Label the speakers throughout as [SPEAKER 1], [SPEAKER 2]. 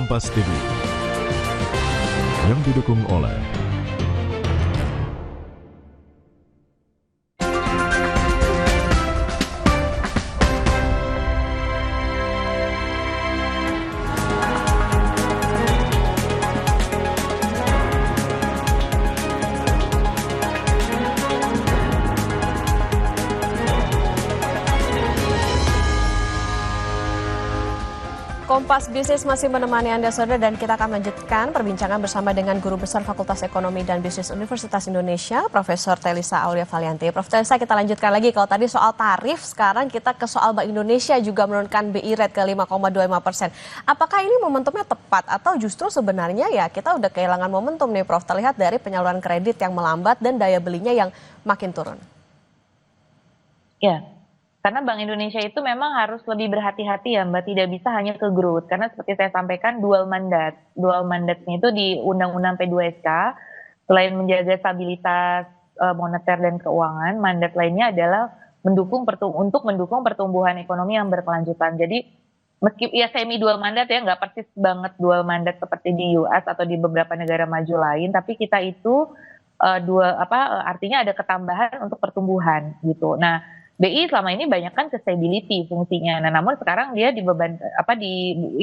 [SPEAKER 1] Kompas TV yang didukung oleh
[SPEAKER 2] Kompas Bisnis masih menemani Anda, saudara, dan kita akan melanjutkan perbincangan bersama dengan Guru Besar Fakultas Ekonomi dan Bisnis Universitas Indonesia, Profesor Telisa Aulia Valianti. Prof Telisa, kita lanjutkan lagi. Kalau tadi soal tarif, sekarang kita ke soal Bank Indonesia juga menurunkan BI rate ke 5,25%. Apakah ini momentumnya tepat atau justru sebenarnya ya kita udah kehilangan momentum nih, Prof, terlihat dari penyaluran kredit yang melambat dan daya belinya yang makin turun?
[SPEAKER 3] Ya, karena Bank Indonesia itu memang harus lebih berhati-hati ya Mbak, tidak bisa hanya ke growth. Karena seperti saya sampaikan dual mandat. Dual mandatnya itu di Undang-Undang P2SK, selain menjaga stabilitas moneter dan keuangan, mandat lainnya adalah untuk mendukung pertumbuhan ekonomi yang berkelanjutan. Jadi meski ya semi dual mandat ya, nggak persis banget dual mandat seperti di US atau di beberapa negara maju lain, tapi kita itu artinya ada ketambahan untuk pertumbuhan gitu. Nah, BI selama ini banyak kan ke stability fungsinya. Nah, namun sekarang dia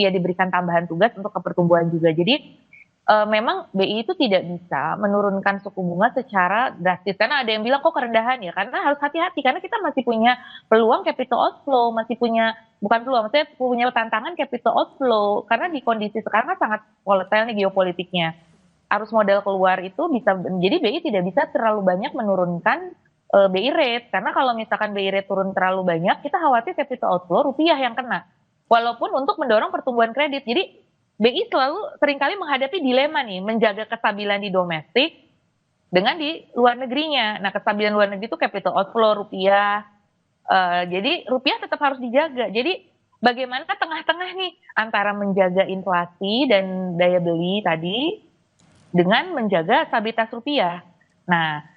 [SPEAKER 3] diberikan tambahan tugas untuk pertumbuhan juga. Jadi memang BI itu tidak bisa menurunkan suku bunga secara drastis, karena ada yang bilang kok kerendahan ya, karena harus hati-hati karena kita masih punya peluang capital outflow, bukan peluang, maksudnya punya tantangan capital outflow karena di kondisi sekarang kan sangat volatile nih geopolitiknya. Arus modal keluar itu bisa, jadi BI tidak bisa terlalu banyak menurunkan BI rate, karena kalau misalkan BI rate turun terlalu banyak, kita khawatir capital outflow rupiah yang kena. Walaupun untuk mendorong pertumbuhan kredit. Jadi BI seringkali menghadapi dilema nih, menjaga kestabilan di domestik dengan di luar negerinya. Nah, kestabilan luar negeri itu capital outflow rupiah. Jadi rupiah tetap harus dijaga. Jadi bagaimana tengah-tengah nih antara menjaga inflasi dan daya beli tadi dengan menjaga stabilitas rupiah. Nah,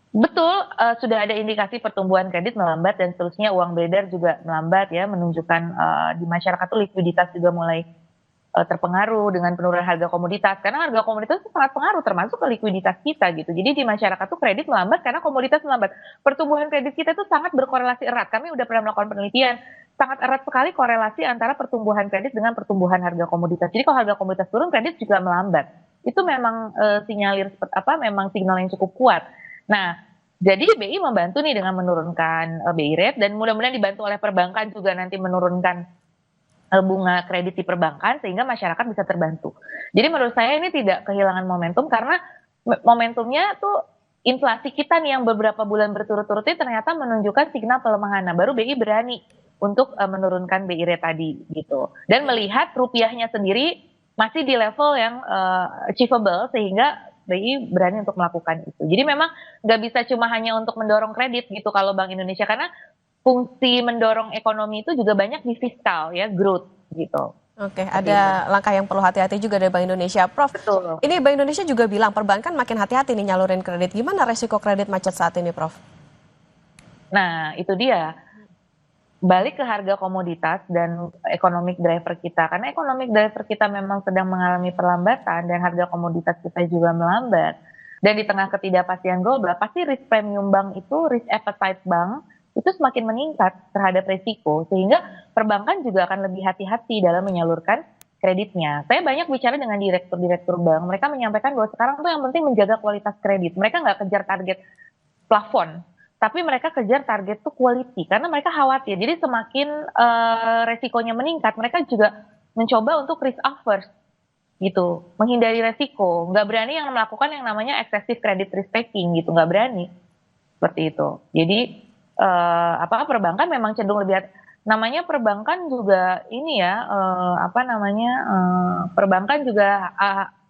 [SPEAKER 3] betul, sudah ada indikasi pertumbuhan kredit melambat dan seterusnya, uang beredar juga melambat ya, menunjukkan di masyarakat tuh likuiditas juga mulai terpengaruh dengan penurunan harga komoditas, karena harga komoditas itu sangat pengaruh termasuk ke likuiditas kita gitu. Jadi di masyarakat tuh kredit melambat karena komoditas melambat. Pertumbuhan kredit kita itu sangat berkorelasi erat. Kami udah pernah melakukan penelitian, sangat erat sekali korelasi antara pertumbuhan kredit dengan pertumbuhan harga komoditas. Jadi kalau harga komoditas turun, kredit juga melambat. Itu memang memang sinyal yang cukup kuat. Nah, jadi BI membantu nih dengan menurunkan BI rate, dan mudah-mudahan dibantu oleh perbankan juga nanti menurunkan bunga kredit di perbankan sehingga masyarakat bisa terbantu. Jadi menurut saya ini tidak kehilangan momentum, karena momentumnya tuh inflasi kita nih yang beberapa bulan berturut-turut ini ternyata menunjukkan signal pelemahan. Nah, baru BI berani untuk menurunkan BI rate tadi gitu. Dan melihat rupiahnya sendiri masih di level yang achievable sehingga BI berani untuk melakukan itu. Jadi memang nggak bisa cuma hanya untuk mendorong kredit gitu kalau Bank Indonesia, karena fungsi mendorong ekonomi itu juga banyak di fiskal ya, growth gitu.
[SPEAKER 2] Oke, ada langkah yang perlu hati-hati juga dari Bank Indonesia. Prof,
[SPEAKER 3] Betul.
[SPEAKER 2] ini Bank Indonesia juga bilang perbankan makin hati-hati nih nyalurin kredit. Gimana resiko kredit macet saat ini, Prof?
[SPEAKER 3] Nah, itu dia. Balik ke harga komoditas dan economic driver kita, karena economic driver kita memang sedang mengalami perlambatan dan harga komoditas kita juga melambat, dan di tengah ketidakpastian global pasti risk premium bank itu, risk appetite bank itu semakin meningkat terhadap risiko, sehingga perbankan juga akan lebih hati-hati dalam menyalurkan kreditnya. Saya banyak bicara dengan direktur-direktur bank, mereka menyampaikan bahwa sekarang tuh yang penting menjaga kualitas kredit. Mereka nggak kejar target plafon, tapi mereka kejar target tuh quality, karena mereka khawatir. Jadi semakin resikonya meningkat, mereka juga mencoba untuk risk averse gitu, menghindari resiko. Nggak berani yang melakukan yang namanya excessive credit risk taking gitu, nggak berani seperti itu. Jadi perbankan memang cenderung lebih namanya perbankan juga ini ya perbankan juga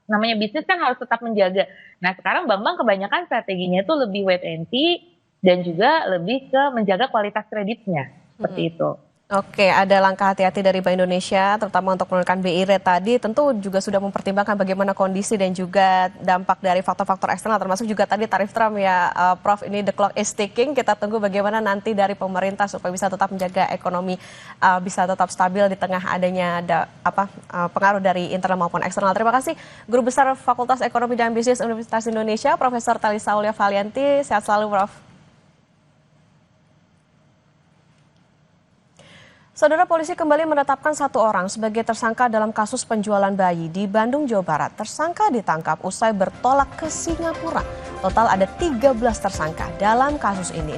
[SPEAKER 3] namanya bisnis kan harus tetap menjaga. Nah, sekarang bank-bank kebanyakan strateginya itu lebih wait and see dan juga lebih ke menjaga kualitas kreditnya seperti itu.
[SPEAKER 2] Oke, ada langkah hati-hati dari Bank Indonesia, terutama untuk menurunkan BI rate tadi, tentu juga sudah mempertimbangkan bagaimana kondisi dan juga dampak dari faktor-faktor eksternal, termasuk juga tadi tarif Trump ya, Prof. Ini the clock is ticking. Kita tunggu bagaimana nanti dari pemerintah supaya bisa tetap menjaga ekonomi bisa tetap stabil di tengah adanya pengaruh dari internal maupun eksternal. Terima kasih, Guru Besar Fakultas Ekonomi dan Bisnis Universitas Indonesia, Profesor Thalisa Aulia Valianti. Sehat selalu, Prof. Saudara, polisi kembali menetapkan 1 orang sebagai tersangka dalam kasus penjualan bayi di Bandung, Jawa Barat. Tersangka ditangkap usai bertolak ke Singapura. Total ada 13 tersangka dalam kasus ini.